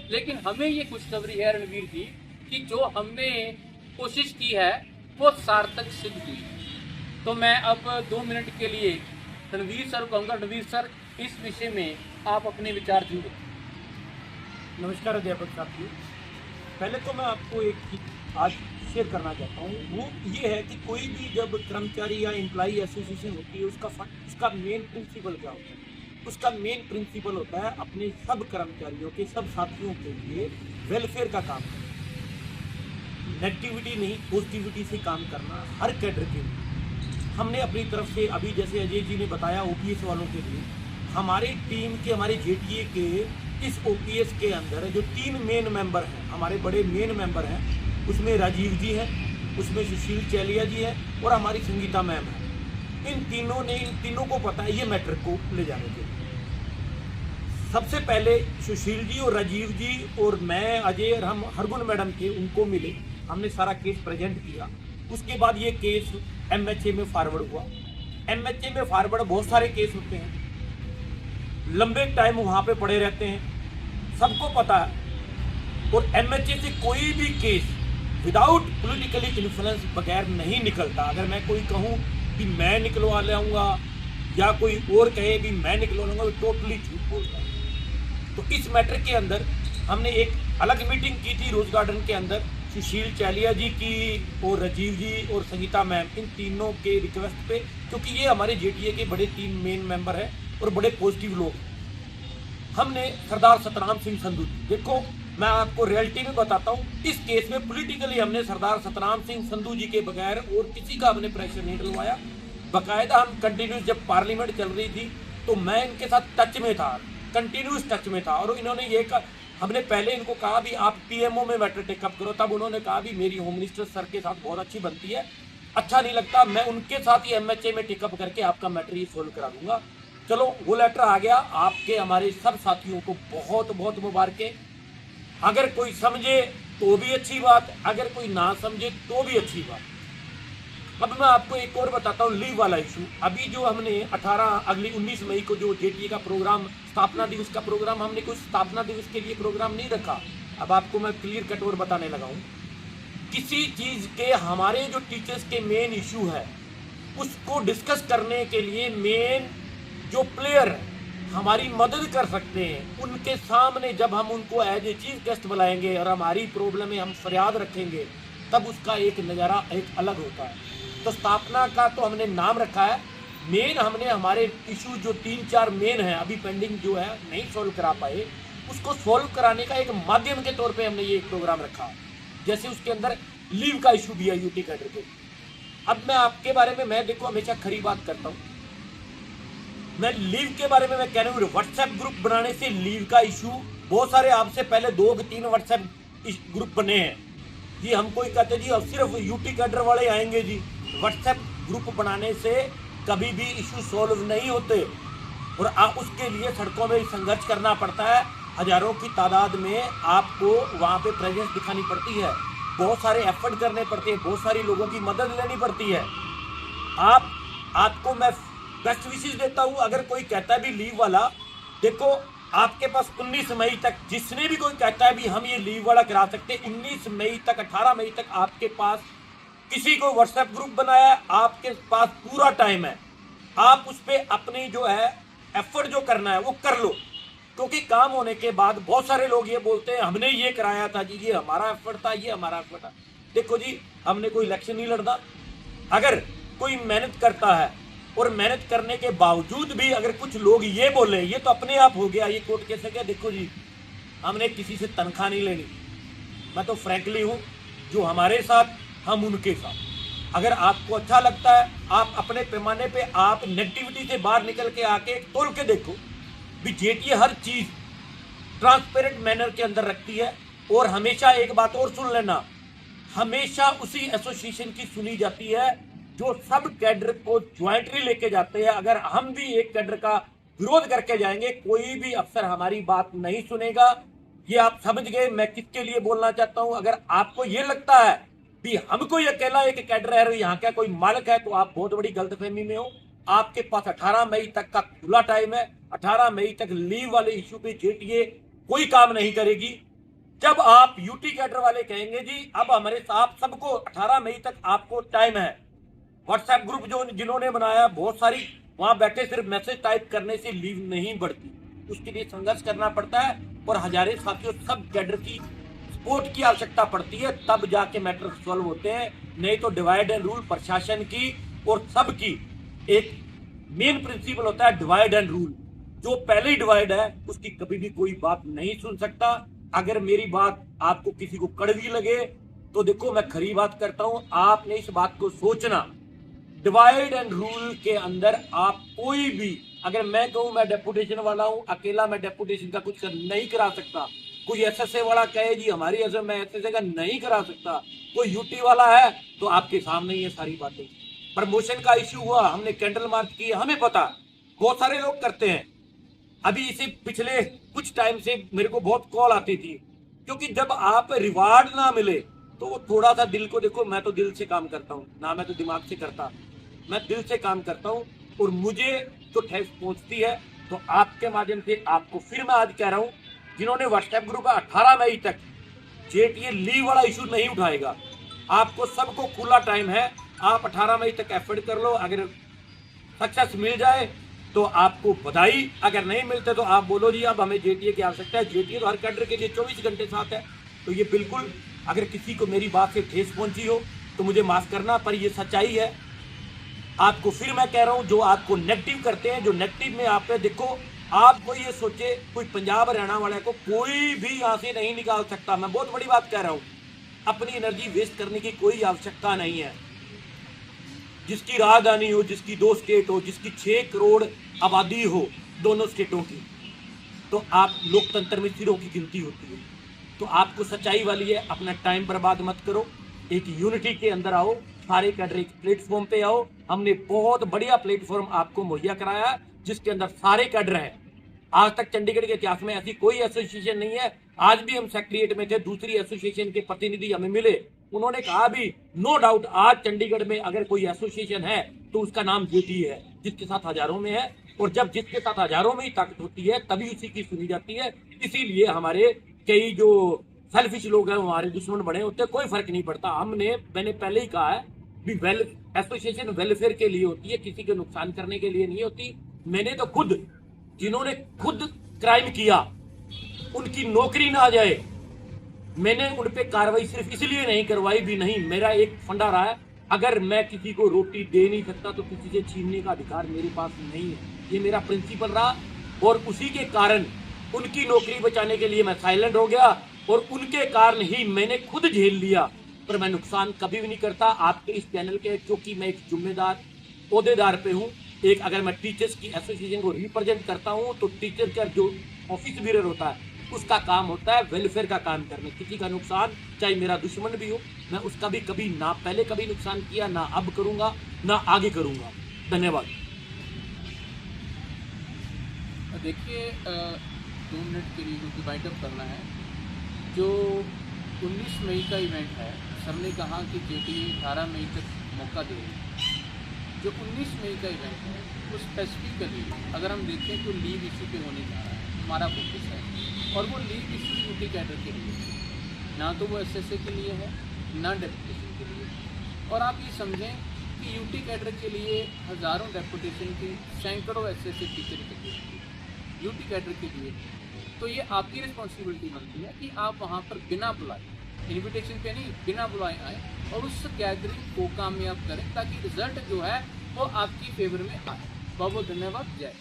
लेकिन हमें ये खुशखबरी है रणवीर जी कि जो हमने कोशिश की है वो सार्थक सिद्ध हुई। तो मैं अब 2 मिनट के लिए रणवीर सर कहूँगा, रणवीर सर इस विषय में आप अपने विचार देंगे। नमस्कार अध्यापक साथियों, पहले तो मैं आपको एक चीज आज शेयर करना चाहता हूँ। वो ये है कि कोई भी जब कर्मचारी या एम्प्लॉई एसोसिएशन होती है उसका मेन प्रिंसिपल क्या होता है? उसका मेन प्रिंसिपल होता है अपने सब कर्मचारियों के, सब साथियों के लिए वेलफेयर का काम करना, नेगेटिविटी नहीं पॉजिटिविटी से काम करना हर कैडर के लिए। हमने अपनी तरफ से अभी जैसे अजय जी ने बताया ओपीएस वालों के लिए, हमारी टीम के, हमारे जेटीए के इस ओपीएस के अंदर जो 3 मेन मेंबर हैं, हमारे बड़े मेन मेंबर हैं, उसमें राजीव जी हैं, उसमें सुशील चैलिया जी हैं और हमारी संगीता मैम है। इन तीनों को पता है ये मैटर को ले जाने के लिए। सबसे पहले सुशील जी और राजीव जी और मैं, अजय और हम हरगुन मैडम थे, उनको मिले, हमने सारा केस प्रेजेंट किया। उसके बाद ये केस एमएचए में फॉरवर्ड हुआ। एमएचए में फॉरवर्ड बहुत सारे केस होते हैं, लंबे टाइम वहाँ पे पड़े रहते हैं, सबको पता है। और एमएचए से कोई भी केस विदाउट पॉलिटिकली इन्फ्लुएंस बगैर नहीं निकलता। अगर मैं कोई कहूँ कि मैं निकलवा लाऊंगा या कोई और कहे कि मैं निकलवा लूँगा, तो टोटली झूठ बोलता है। तो इस मैटर के अंदर हमने एक अलग मीटिंग की थी रोज गार्डन के अंदर, सुशील चालिया जी की और राजीव जी और संगीता मैम, इन तीनों के रिक्वेस्ट पे, क्योंकि ये हमारे जेटीए के बड़े 3 मेन मेंबर हैं और बड़े पॉजिटिव लोग हैं। हमने सरदार सतराम सिंह संधू, देखो मैं आपको रियलिटी में बताता हूँ, इस केस में पॉलिटिकली हमने सरदार सतराम सिंह संधू जी के बगैर और किसी का हमने प्रेशर नहीं डलवाया। बाकायदा हम कंटिन्यूस, जब पार्लियामेंट चल रही थी तो मैं इनके साथ टच में था, कंटिन्यूस टच में था। और इन्होंने ये कहा, हमने पहले इनको कहा भी आप पीएमओ में मैटर टेकअप करो, तब उन्होंने कहा भी मेरी होम मिनिस्टर सर के साथ बहुत अच्छी बनती है, अच्छा नहीं लगता, मैं उनके साथ ही एमएचए में टेकअप करके आपका मैटर ही सोल्व करा दूंगा। चलो वो लेटर आ गया, आपके हमारे सब साथियों को बहुत बहुत मुबारकें। अगर कोई समझे तो भी अच्छी बात, अगर कोई ना समझे तो भी अच्छी बात। अब मैं आपको एक और बताता हूँ लीव वाला इशू। अभी जो हमने 19 मई को जो जेटीए का प्रोग्राम, स्थापना दिवस का प्रोग्राम, हमने कोई स्थापना दिवस के लिए प्रोग्राम नहीं रखा। अब आपको मैं क्लियर कट और बताने लगा हूँ, किसी चीज के हमारे जो टीचर्स के मेन इशू है उसको डिस्कस करने के लिए मेन जो प्लेयर हमारी मदद कर सकते हैं, उनके सामने जब हम उनको एज ए चीफ गेस्ट बुलाएंगे और हमारी प्रॉब्लम में हम फरियाद रखेंगे, तब उसका एक नज़ारा एक अलग होता है। तो स्थापना का तो हमने नाम रखा है, मेन हमने हमारे इशू जो 3-4 मेन है अभी पेंडिंग जो है नहीं सॉल्व करा पाए, उसको सॉल्व कराने का एक माध्यम के तौर पे हमने ये एक प्रोग्राम रखा। जैसे उसके अंदर लीव का इशू भी है यूटी कैडर के। अब मैं आपके बारे में, मैं देखो हमेशा खरी बात करता हूँ, मैं लीव के बारे में मैं कह रहा हूँ, व्हाट्सएप ग्रुप बनाने से लीव का इशू, बहुत सारे आपसे पहले 2-3 व्हाट्सएप ग्रुप बने हैं जी। हम कोई कहते जी अब सिर्फ यूटी कैडर वाले आएंगे जी, व्हाट्सएप ग्रुप बनाने से कभी भी इशू सॉल्व नहीं होते और उसके लिए सड़कों में संघर्ष करना पड़ता है, हजारों की तादाद में आपको वहाँ पे प्रेजेंस दिखानी पड़ती है, बहुत सारे एफर्ट करने पड़ते हैं, बहुत सारी लोगों की मदद लेनी पड़ती है। आपको मैं बेस्ट विशेष देता हूँ। अगर कोई कहता है भी लीव वाला, देखो आपके पास 19 मई तक, जिसने भी कोई कहता है भी हम ये लीव वाला करा सकते हैं, 19 मई तक 18 मई तक आपके पास किसी को व्हाट्सएप ग्रुप बनाया है, आपके पास पूरा टाइम है, आप उस पर अपनी जो है एफर्ट जो करना है वो कर लो। क्योंकि काम होने के बाद बहुत सारे लोग ये बोलते हैं हमने ये कराया था जी, ये हमारा एफर्ट था, ये हमारा एफर्ट था। देखो जी, हमने कोई इलेक्शन नहीं लड़ना। अगर कोई मेहनत करता है और मेहनत करने के बावजूद भी अगर कुछ लोग ये बोले ये तो अपने आप हो गया, ये कोर्ट केस है क्या, देखो जी हमने किसी से तनख्वाह नहीं लेनी। मैं तो फ्रैंकली हूँ, जो हमारे साथ हम उनके साथ। अगर आपको अच्छा लगता है, आप अपने पैमाने पे आप नेगेटिविटी से बाहर निकल के आके तोल के देखो भी जेटीए हर चीज ट्रांसपेरेंट मैनर के अंदर रखती है। और हमेशा एक बात और सुन लेना, हमेशा उसी एसोसिएशन की सुनी जाती है जो सब कैडर को ज्वाइंटली लेके जाते हैं। अगर हम भी एक कैडर का विरोध करके जाएंगे, कोई भी अफसर हमारी बात नहीं सुनेगा। ये आप समझ गए मैं किसके लिए बोलना चाहता हूं। अगर आपको ये लगता है कि हम कोई अकेला एक कैडर है, यहाँ का कोई मालिक है, तो आप बहुत बड़ी गलतफहमी में हो। आपके पास 18 मई तक का खुला टाइम है। 18 मई तक लीव वाले इश्यू पे जेटीए कोई काम नहीं करेगी। जब आप यूटी कैडर वाले कहेंगे जी अब हमारे साथ सबको 18 मई तक आपको टाइम है, व्हाट्सएप ग्रुप जो जिन्होंने बनाया बहुत सारी, वहां बैठे सिर्फ मैसेज टाइप करने से लीव नहीं बढ़ती, उसके लिए संघर्ष करना पड़ता है और हजारे साथियों सब कैडर की सपोर्ट की आवश्यकता पड़ती है, तब जाके मैटर सॉल्व होते हैं। नहीं तो डिवाइड एंड रूल प्रशासन की और सबकी एक मेन प्रिंसिपल होता है डिवाइड एंड रूल। जो पहले ही डिवाइड है उसकी कभी भी कोई बात नहीं सुन सकता। अगर मेरी बात आपको किसी को कड़वी लगे तो देखो मैं खरी बात करता हूं, आपने इस बात को सोचना, डिवाइड एंड रूल के अंदर आप कोई भी, अगर मैं कहूं मैं डेपुटेशन वाला हूं, अकेला मैं डेपुटेशन का कुछ नहीं करा सकता, कोई एसएसए वाला कहे जी हमारी एसएम मैं एसएसए का नहीं करा सकता, कोई यूटी वाला है तो आपके सामने ये सारी बातें। प्रमोशन का इश्यू हुआ, हमने कैंडल मार्च किया, हमें पता बहुत सारे लोग करते हैं। अभी इसे पिछले कुछ टाइम से मेरे को बहुत कॉल आती थी, क्योंकि जब आप रिवार्ड ना मिले तो वो थोड़ा सा दिल को, देखो मैं तो दिल से काम करता हूँ ना, मैं तो दिमाग से करता, मैं दिल से काम करता हूँ और मुझे तो ठेस पहुंचती है। तो आपके माध्यम से आपको फिर मैं आज कह रहा हूँ, जिन्होंने व्हाट्सएप ग्रुप का 18 मई तक जेटीए लीव वाला इशू नहीं उठाएगा, आपको सबको खुला टाइम है, आप 18 मई तक एफर्ट कर लो। अगर सक्सेस मिल जाए तो आपको बधाई, अगर नहीं मिलते तो आप बोलो जी अब हमें जेटीए की आवश्यकता है। जेटीए तो हर कैडर के लिए 24 घंटे साथ है। तो ये बिल्कुल, अगर किसी को मेरी बात से ठेस पहुंची हो तो मुझे माफ करना, पर ये सच्चाई है। आपको फिर मैं कह रहा हूं, जो आपको नेगेटिव करते हैं, जो नेगेटिव में आप पे, देखो आपको ये सोचे कोई पंजाब हरियाणा वाले को कोई भी यहां से नहीं निकाल सकता। मैं बहुत बड़ी बात कह रहा हूं, अपनी एनर्जी वेस्ट करने की कोई आवश्यकता नहीं है। जिसकी राजधानी हो, जिसकी 2 स्टेट हो, जिसकी 6 करोड़ आबादी हो दोनों स्टेटों की, तो आप लोकतंत्र में सिरों की गिनती होती है। तो आपको सच्चाई वाली है, अपना टाइम बर्बाद मत करो, एक यूनिटी के अंदर आओ, सारे कैडर एक प्लेटफॉर्म पे आओ। हमने बहुत बढ़िया प्लेटफॉर्म आपको मुहैया कराया जिसके अंदर सारे कैडर हैं। आज तक चंडीगढ़ के इतिहास में ऐसी कोई एसोसिएशन नहीं है। आज भी हम सेक्रेटरीट में थे, दूसरी एसोसिएशन के प्रतिनिधि हमें मिले, उन्होंने कहा भी नो डाउट आज चंडीगढ़ में अगर कोई एसोसिएशन है तो उसका नाम जेटी है, जिसके साथ हजारों में है। और जब जिसके साथ हजारों में ही ताकत होती है तभी उसी की सुनी जाती है। इसीलिए हमारे कई जो सेल्फिश लोग हैं हमारे दुश्मन बने होते, कोई फर्क नहीं पड़ता। मैंने पहले ही कहा है भी एसोसिएशन वेलफेयर के लिए होती है, किसी के नुकसान करने के लिए नहीं होती। मैंने तो खुद, जिन्होंने खुद क्राइम किया उनकी नौकरी ना जाए, मैंने उन पे कार्रवाई सिर्फ इसलिए नहीं करवाई भी नहीं। मेरा एक फंडा रहा है, अगर मैं किसी को रोटी दे नहीं सकता तो किसी से छीनने का अधिकार मेरे पास नहीं है। ये मेरा प्रिंसिपल रहा और उसी के कारण उनकी नौकरी बचाने के लिए मैं साइलेंट हो गया और उनके कारण ही मैंने खुद झेल लिया। पर मैं नुकसान कभी भी नहीं करता आपके इस चैनल के, क्योंकि मैं एक जिम्मेदार ओहदेदार पे हूँ। एक अगर मैं टीचर्स की एसोसिएशन को रिप्रेजेंट करता हूँ तो टीचर का जो ऑफिस बीरर होता है उसका काम होता है वेलफेयर का काम करना। किसी का नुकसान, चाहे मेरा दुश्मन भी हो, मैं उसका भी कभी ना पहले कभी नुकसान किया, ना अब करूंगा, ना आगे करूंगा। धन्यवाद। देखिए 2 मिनट के लिए कुछ वाइट अप करना है। जो 19 मई का इवेंट है, सबने कहा कि जेटी 18 मई तक मौका दे। जो 19 मई का इवेंट है वो स्पेसिफिकली अगर हम देखें तो लीव इशू पे होने जा रहा है, हमारा फोकस है। और वो लीव इशू यूटी कैडर के लिए, ना तो वो एसएसए के लिए है ना डेपुटेशन के लिए। और आप ये समझें कि यूटी कैडर के लिए हज़ारों डेपुटेशन की, सैकड़ों एसएसए टीचर के लिए, यूटी कैडर के लिए, तो ये आपकी रिस्पॉन्सिबिलिटी बनती है कि आप वहाँ पर बिना बुलाए, इन्विटेशन पे नहीं, बिना बुलाए आए और उस गैदरिंग को कामयाब करें ताकि रिजल्ट जो है वो आपकी फेवर में आए। बहुत बहुत धन्यवाद। जय।